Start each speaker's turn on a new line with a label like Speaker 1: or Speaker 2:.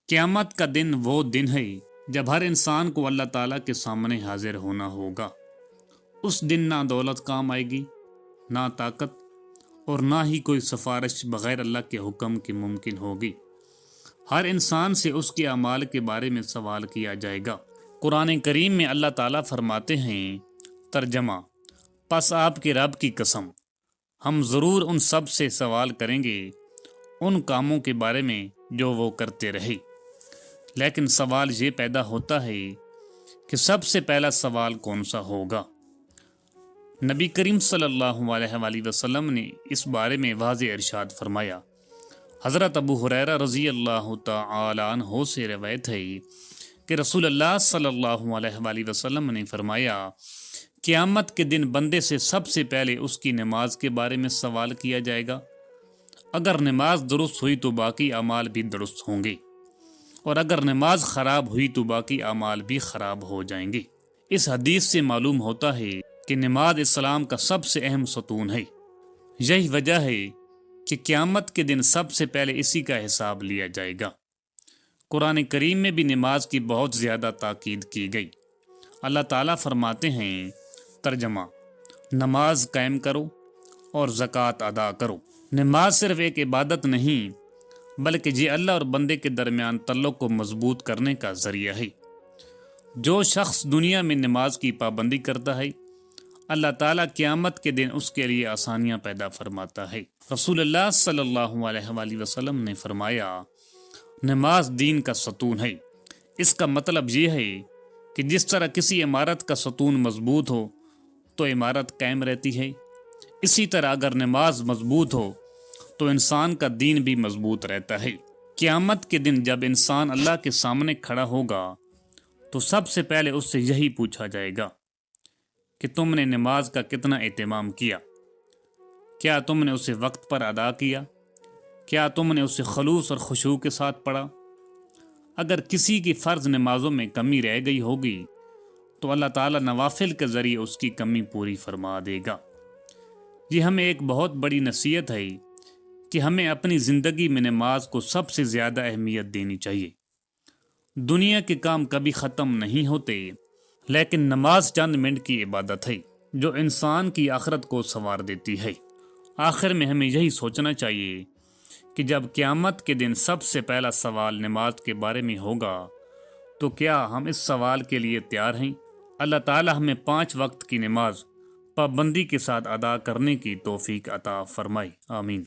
Speaker 1: قیامت کا دن وہ دن ہے جب ہر انسان کو اللہ تعالیٰ کے سامنے حاضر ہونا ہوگا۔ اس دن نہ دولت کام آئے گی، نہ طاقت، اور نہ ہی کوئی سفارش بغیر اللہ کے حکم کی ممکن ہوگی۔ ہر انسان سے اس کے اعمال کے بارے میں سوال کیا جائے گا۔ قرآن کریم میں اللہ تعالیٰ فرماتے ہیں، ترجمہ: پس آپ کے رب کی قسم، ہم ضرور ان سب سے سوال کریں گے ان کاموں کے بارے میں جو وہ کرتے رہے۔ لیکن سوال یہ پیدا ہوتا ہے کہ سب سے پہلا سوال کون سا ہوگا؟ نبی کریم صلی اللہ علیہ وآلہ وسلم نے اس بارے میں واضح ارشاد فرمایا۔ حضرت ابو ہریرہ رضی اللہ تعالی عنہ سے روایت ہے کہ رسول اللہ صلی اللہ علیہ وآلہ وسلم نے فرمایا، قیامت کے دن بندے سے سب سے پہلے اس کی نماز کے بارے میں سوال کیا جائے گا۔ اگر نماز درست ہوئی تو باقی اعمال بھی درست ہوں گے، اور اگر نماز خراب ہوئی تو باقی اعمال بھی خراب ہو جائیں گے۔ اس حدیث سے معلوم ہوتا ہے کہ نماز اسلام کا سب سے اہم ستون ہے۔ یہی وجہ ہے کہ قیامت کے دن سب سے پہلے اسی کا حساب لیا جائے گا۔ قرآن کریم میں بھی نماز کی بہت زیادہ تاکید کی گئی۔ اللہ تعالیٰ فرماتے ہیں، ترجمہ: نماز قائم کرو اور زکوٰۃ ادا کرو۔ نماز صرف ایک عبادت نہیں بلکہ یہ اللہ اور بندے کے درمیان تعلق کو مضبوط کرنے کا ذریعہ ہے۔ جو شخص دنیا میں نماز کی پابندی کرتا ہے، اللہ تعالیٰ قیامت کے دن اس کے لیے آسانیاں پیدا فرماتا ہے۔ رسول اللہ صلی اللہ علیہ وآلہ وسلم نے فرمایا، نماز دین کا ستون ہے۔ اس کا مطلب یہ ہے کہ جس طرح کسی عمارت کا ستون مضبوط ہو تو عمارت قائم رہتی ہے، اسی طرح اگر نماز مضبوط ہو تو انسان کا دین بھی مضبوط رہتا ہے۔ قیامت کے دن جب انسان اللہ کے سامنے کھڑا ہوگا تو سب سے پہلے اس سے یہی پوچھا جائے گا کہ تم نے نماز کا کتنا اہتمام کیا؟ کیا تم نے اسے وقت پر ادا کیا؟ کیا تم نے اسے خلوص اور خشوع کے ساتھ پڑھا؟ اگر کسی کی فرض نمازوں میں کمی رہ گئی ہوگی تو اللہ تعالیٰ نوافل کے ذریعے اس کی کمی پوری فرما دے گا۔ یہ ہمیں ایک بہت بڑی نصیحت ہے کہ ہمیں اپنی زندگی میں نماز کو سب سے زیادہ اہمیت دینی چاہیے۔ دنیا کے کام کبھی ختم نہیں ہوتے، لیکن نماز چند منٹ کی عبادت ہے جو انسان کی آخرت کو سنوار دیتی ہے۔ آخر میں ہمیں یہی سوچنا چاہیے کہ جب قیامت کے دن سب سے پہلا سوال نماز کے بارے میں ہوگا تو کیا ہم اس سوال کے لیے تیار ہیں؟ اللہ تعالی ہمیں 5 وقت کی نماز پابندی کے ساتھ ادا کرنے کی توفیق عطا فرمائے، آمین۔